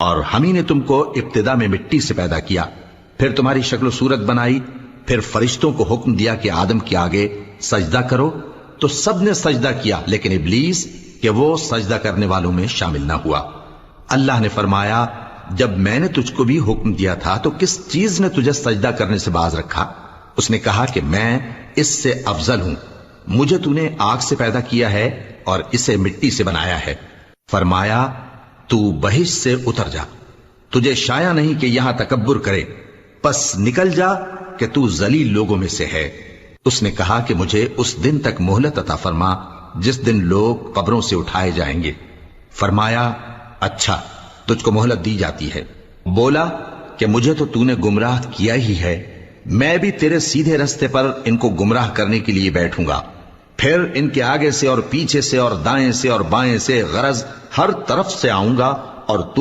और हम ही ने तुमको इब्तिदा में मिट्टी से पैदा किया, फिर तुम्हारी शक्ल सूरत बनाई, फिर फरिश्तों को हुक्म दिया कि आदम के आगे सजदा करो, तो सब ने सजदा किया, लेकिन इब्लीस कि वो सजदा करने वालों में शामिल ना हुआ। अल्लाह ने फरमाया, जब मैंने तुझको भी हुक्म दिया था तो किस चीज ने तुझे सजदा करने से बाज रखा? उसने कहा कि मैं इससे अफजल हूं, मुझे तूने आग से पैदा किया है और इसे मिट्टी से बनाया है। फरमाया, तू बहिश्त से उतर जा, तुझे शाया नहीं कि यहां तकब्बुर करे, बस निकल जा कि तू जलील लोगों में से है। उसने कहा कि मुझे उस दिन तक मोहलत अता फरमा जिस दिन लोग कब्रों से उठाए जाएंगे। फरमाया, अच्छा, तुझको मोहलत दी जाती है। बोला कि मुझे तो तूने गुमराह किया ही है, मैं भी तेरे सीधे रास्ते पर इनको गुमराह करने के लिए बैठूंगा, फिर इनके आगे से और पीछे से और दाएं से और बाएं से गरज हर तरफ से आऊंगा और तू